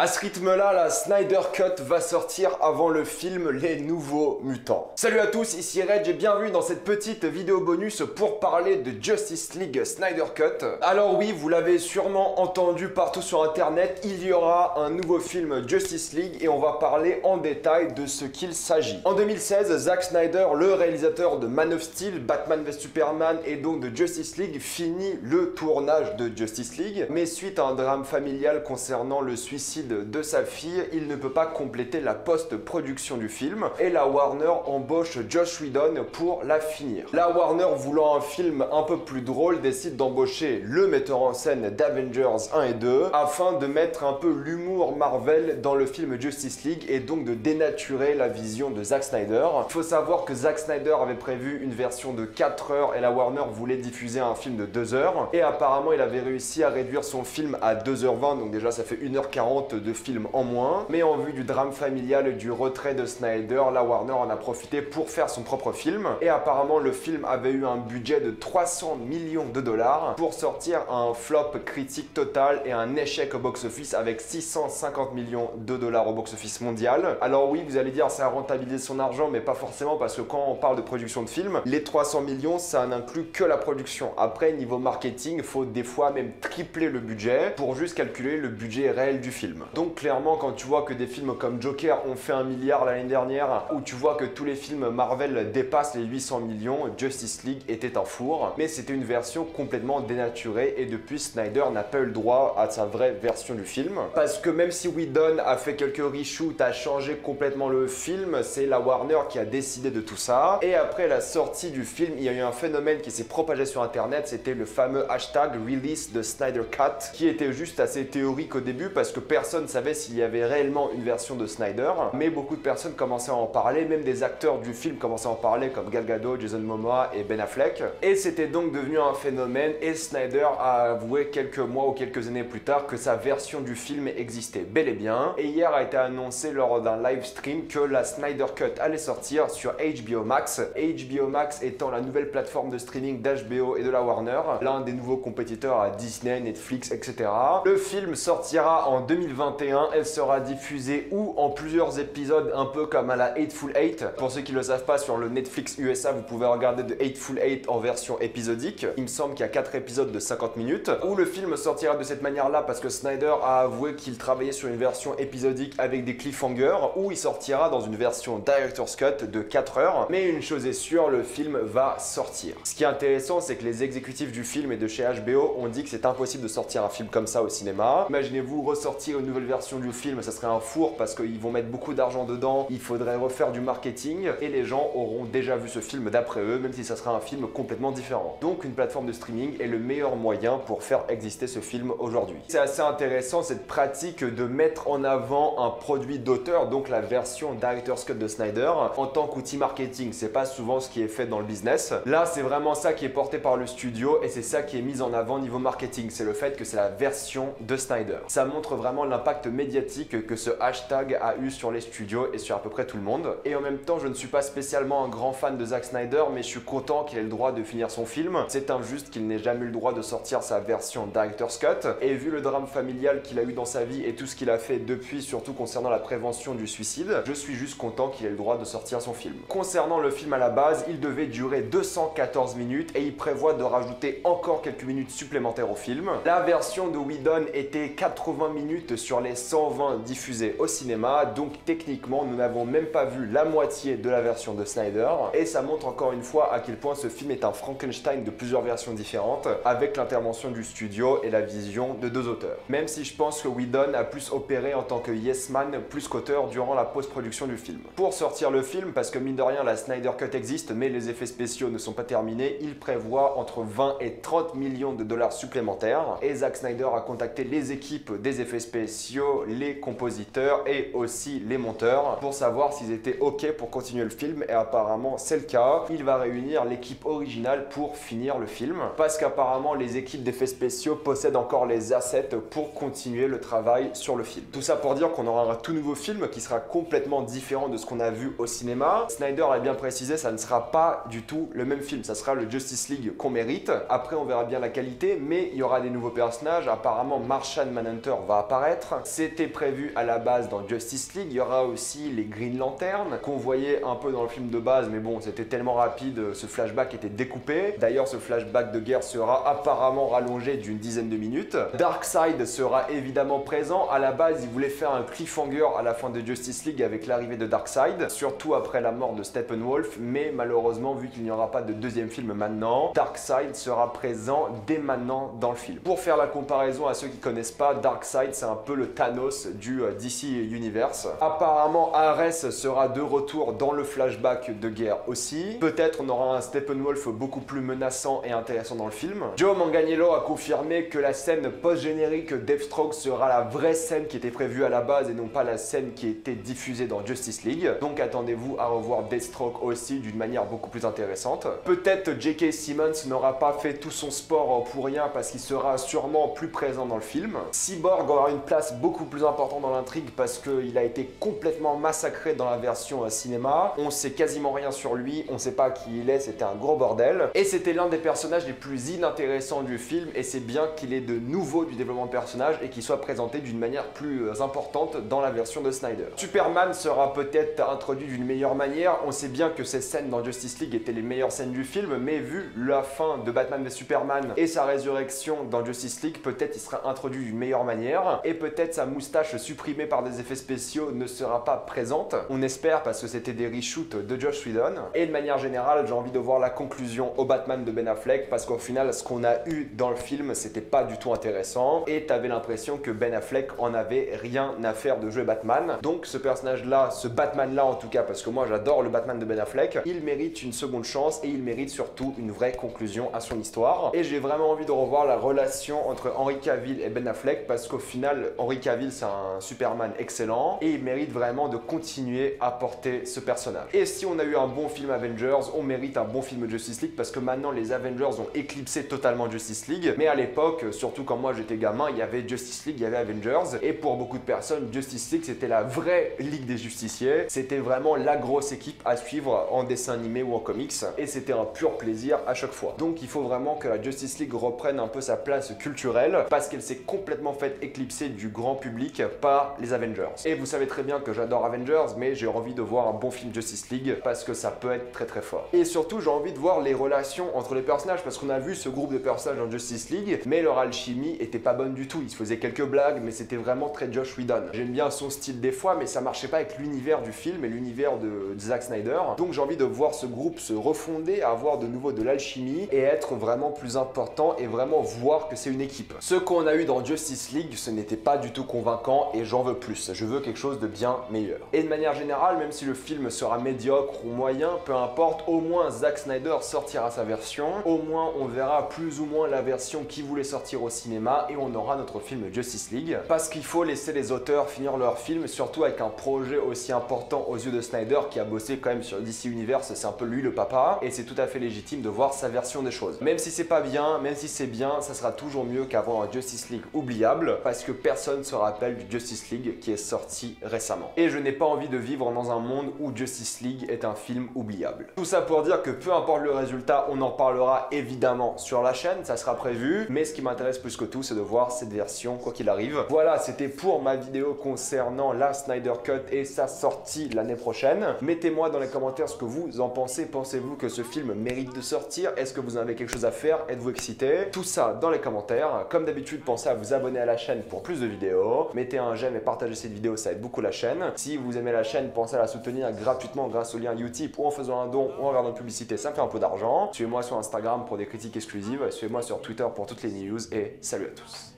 À ce rythme-là, la Snyder Cut va sortir avant le film Les Nouveaux Mutants. Salut à tous, ici Reg et bienvenue dans cette petite vidéo bonus pour parler de Justice League Snyder Cut. Alors oui, vous l'avez sûrement entendu partout sur internet, il y aura un nouveau film Justice League et on va parler en détail de ce qu'il s'agit. En 2016, Zack Snyder, le réalisateur de Man of Steel, Batman v Superman et donc de Justice League, finit le tournage de Justice League, mais suite à un drame familial concernant le suicide de sa fille, il ne peut pas compléter la post-production du film et la Warner embauche Joss Whedon pour la finir. La Warner, voulant un film un peu plus drôle, décide d'embaucher le metteur en scène d'Avengers 1 et 2 afin de mettre un peu l'humour Marvel dans le film Justice League et donc de dénaturer la vision de Zack Snyder. Il faut savoir que Zack Snyder avait prévu une version de 4 heures et la Warner voulait diffuser un film de 2 heures et apparemment il avait réussi à réduire son film à 2h20, donc déjà ça fait 1h40 de film en moins, mais en vue du drame familial et du retrait de Snyder, la Warner en a profité pour faire son propre film et apparemment le film avait eu un budget de 300 millions de dollars pour sortir un flop critique total et un échec au box-office avec 650 millions de dollars au box-office mondial. Alors oui, vous allez dire ça a rentabilisé son argent, mais pas forcément parce que quand on parle de production de film, les 300 millions ça n'inclut que la production. Après, niveau marketing, il faut des fois même tripler le budget pour juste calculer le budget réel du film. Donc clairement, quand tu vois que des films comme Joker ont fait 1 milliard l'année dernière, ou tu vois que tous les films Marvel dépassent les 800 millions, Justice League était un four, mais c'était une version complètement dénaturée et depuis Snyder n'a pas eu le droit à sa vraie version du film. Parce que même si Whedon a fait quelques reshoots, a changé complètement le film, c'est la Warner qui a décidé de tout ça. Et après la sortie du film, il y a eu un phénomène qui s'est propagé sur internet, c'était le fameux hashtag Release the Snyder Cut, qui était juste assez théorique au début parce que personne ne savait s'il y avait réellement une version de Snyder, mais beaucoup de personnes commençaient à en parler, même des acteurs du film commençaient à en parler comme Gal Gadot, Jason Momoa et Ben Affleck, et c'était donc devenu un phénomène et Snyder a avoué quelques mois ou quelques années plus tard que sa version du film existait bel et bien, et hier a été annoncé lors d'un live stream que la Snyder Cut allait sortir sur HBO Max, HBO Max étant la nouvelle plateforme de streaming d'HBO et de la Warner, l'un des nouveaux compétiteurs à Disney, Netflix, etc. Le film sortira en 2021, elle sera diffusée ou en plusieurs épisodes, un peu comme à la Hateful Eight. Pour ceux qui ne le savent pas, sur le Netflix USA, vous pouvez regarder The Hateful Eight en version épisodique. Il me semble qu'il y a 4 épisodes de 50 minutes, où le film sortira de cette manière-là parce que Snyder a avoué qu'il travaillait sur une version épisodique avec des cliffhangers, ou il sortira dans une version Director's Cut de 4 heures. Mais une chose est sûre, le film va sortir. Ce qui est intéressant, c'est que les exécutifs du film et de chez HBO ont dit que c'est impossible de sortir un film comme ça au cinéma. Imaginez-vous ressortir une nouvelle version du film, ça serait un four parce qu'ils vont mettre beaucoup d'argent dedans, il faudrait refaire du marketing et les gens auront déjà vu ce film d'après eux, même si ça sera un film complètement différent. Donc une plateforme de streaming est le meilleur moyen pour faire exister ce film aujourd'hui. C'est assez intéressant cette pratique de mettre en avant un produit d'auteur, donc la version Director's Cut de Snyder, en tant qu'outil marketing. C'est pas souvent ce qui est fait dans le business. Là, c'est vraiment ça qui est porté par le studio et c'est ça qui est mis en avant niveau marketing. C'est le fait que c'est la version de Snyder. Ça montre vraiment l'impact médiatique que ce hashtag a eu sur les studios et sur à peu près tout le monde. Et en même temps, je ne suis pas spécialement un grand fan de Zack Snyder, mais je suis content qu'il ait le droit de finir son film. C'est injuste qu'il n'ait jamais eu le droit de sortir sa version Director's Cut. Et vu le drame familial qu'il a eu dans sa vie et tout ce qu'il a fait depuis, surtout concernant la prévention du suicide, je suis juste content qu'il ait le droit de sortir son film. Concernant le film à la base, il devait durer 214 minutes et il prévoit de rajouter encore quelques minutes supplémentaires au film. La version de Whedon était 80 minutes sur les 120 diffusés au cinéma, donc techniquement nous n'avons même pas vu la moitié de la version de Snyder et ça montre encore une fois à quel point ce film est un Frankenstein de plusieurs versions différentes avec l'intervention du studio et la vision de 2 auteurs. Même si je pense que Whedon a plus opéré en tant que yes man plus qu'auteur durant la post-production du film. Pour sortir le film, parce que mine de rien la Snyder Cut existe mais les effets spéciaux ne sont pas terminés, il prévoit entre 20 et 30 millions de dollars supplémentaires et Zack Snyder a contacté les équipes des effets spéciaux, les compositeurs et aussi les monteurs pour savoir s'ils étaient ok pour continuer le film et apparemment c'est le cas. Il va réunir l'équipe originale pour finir le film parce qu'apparemment les équipes d'effets spéciaux possèdent encore les assets pour continuer le travail sur le film. Tout ça pour dire qu'on aura un tout nouveau film qui sera complètement différent de ce qu'on a vu au cinéma. Snyder a bien précisé, ça ne sera pas du tout le même film, ça sera le Justice League qu'on mérite. Après on verra bien la qualité, mais il y aura des nouveaux personnages. Apparemment Martian Manhunter va apparaître, 4. C'était prévu à la base dans Justice League. Il y aura aussi les Green Lantern qu'on voyait un peu dans le film de base, mais bon, c'était tellement rapide, ce flashback était découpé. D'ailleurs, ce flashback de guerre sera apparemment rallongé d'une dizaine de minutes. Darkseid sera évidemment présent. À la base, ils voulaient faire un cliffhanger à la fin de Justice League avec l'arrivée de Darkseid, surtout après la mort de Steppenwolf, mais malheureusement, vu qu'il n'y aura pas de deuxième film maintenant, Darkseid sera présent dès maintenant dans le film. Pour faire la comparaison à ceux qui connaissent pas, Darkseid c'est un peu le Thanos du DC Universe. Apparemment, Ares sera de retour dans le flashback de guerre aussi. Peut-être on aura un Steppenwolf beaucoup plus menaçant et intéressant dans le film. Joe Manganiello a confirmé que la scène post-générique Deathstroke sera la vraie scène qui était prévue à la base et non pas la scène qui était diffusée dans Justice League. Donc attendez-vous à revoir Deathstroke aussi d'une manière beaucoup plus intéressante. Peut-être J.K. Simmons n'aura pas fait tout son sport pour rien parce qu'il sera sûrement plus présent dans le film. Cyborg aura une place beaucoup plus importante dans l'intrigue parce qu'il a été complètement massacré dans la version cinéma. On sait quasiment rien sur lui, on sait pas qui il est, c'était un gros bordel. Et c'était l'un des personnages les plus inintéressants du film et c'est bien qu'il ait de nouveau du développement de personnage et qu'il soit présenté d'une manière plus importante dans la version de Snyder. Superman sera peut-être introduit d'une meilleure manière. On sait bien que ces scènes dans Justice League étaient les meilleures scènes du film, mais vu la fin de Batman v Superman et sa résurrection dans Justice League, peut-être il sera introduit d'une meilleure manière et peut-être sa moustache supprimée par des effets spéciaux ne sera pas présente. On espère parce que c'était des reshoots de Joss Whedon. Et de manière générale, j'ai envie de voir la conclusion au Batman de Ben Affleck parce qu'au final, ce qu'on a eu dans le film, c'était pas du tout intéressant et t'avais l'impression que Ben Affleck en avait rien à faire de jouer Batman. Donc ce personnage-là, ce Batman-là en tout cas, parce que moi j'adore le Batman de Ben Affleck, il mérite une seconde chance et il mérite surtout une vraie conclusion à son histoire. Et j'ai vraiment envie de revoir la relation entre Henry Cavill et Ben Affleck parce qu'au final, Henry Cavill c'est un Superman excellent et il mérite vraiment de continuer à porter ce personnage. Et si on a eu un bon film Avengers, on mérite un bon film Justice League parce que maintenant les Avengers ont éclipsé totalement Justice League. Mais à l'époque, surtout quand moi j'étais gamin, il y avait Justice League, il y avait Avengers et pour beaucoup de personnes, Justice League c'était la vraie Ligue des Justiciers. C'était vraiment la grosse équipe à suivre en dessin animé ou en comics et c'était un pur plaisir à chaque fois. Donc il faut vraiment que la Justice League reprenne un peu sa place culturelle parce qu'elle s'est complètement faite éclipser du grand public par les Avengers. Et vous savez très bien que j'adore Avengers, mais j'ai envie de voir un bon film Justice League parce que ça peut être très très fort. Et surtout j'ai envie de voir les relations entre les personnages parce qu'on a vu ce groupe de personnages dans Justice League, mais leur alchimie était pas bonne du tout. Ils se faisaient quelques blagues, mais c'était vraiment très Joss Whedon. J'aime bien son style des fois, mais ça marchait pas avec l'univers du film et l'univers de Zack Snyder. Donc j'ai envie de voir ce groupe se refonder, avoir de nouveau de l'alchimie et être vraiment plus important et vraiment voir que c'est une équipe. Ce qu'on a eu dans Justice League, ce n'était pas du tout convaincant et j'en veux plus. Je veux quelque chose de bien meilleur. Et de manière générale, même si le film sera médiocre ou moyen, peu importe, au moins Zack Snyder sortira sa version. Au moins on verra plus ou moins la version qu'il voulait sortir au cinéma et on aura notre film Justice League. Parce qu'il faut laisser les auteurs finir leur film, surtout avec un projet aussi important aux yeux de Snyder qui a bossé quand même sur DC Universe, c'est un peu lui le papa et c'est tout à fait légitime de voir sa version des choses. Même si c'est pas bien, même si c'est bien, ça sera toujours mieux qu'avoir un Justice League oubliable parce que personne se rappelle du Justice League qui est sorti récemment. Et je n'ai pas envie de vivre dans un monde où Justice League est un film oubliable. Tout ça pour dire que peu importe le résultat, on en parlera évidemment sur la chaîne, ça sera prévu, mais ce qui m'intéresse plus que tout, c'est de voir cette version quoi qu'il arrive. Voilà, c'était pour ma vidéo concernant la Snyder Cut et sa sortie l'année prochaine. Mettez-moi dans les commentaires ce que vous en pensez. Pensez-vous que ce film mérite de sortir? Est-ce que vous avez quelque chose à faire? Êtes-vous excité? Tout ça dans les commentaires. Comme d'habitude, pensez à vous abonner à la chaîne pour plus de vidéos. Mettez un j'aime et partagez cette vidéo, ça aide beaucoup la chaîne. Si vous aimez la chaîne, pensez à la soutenir gratuitement grâce au lien Utip ou en faisant un don ou en regardant une publicité, ça me fait un peu d'argent. Suivez-moi sur Instagram pour des critiques exclusives. Suivez-moi sur Twitter pour toutes les news et salut à tous.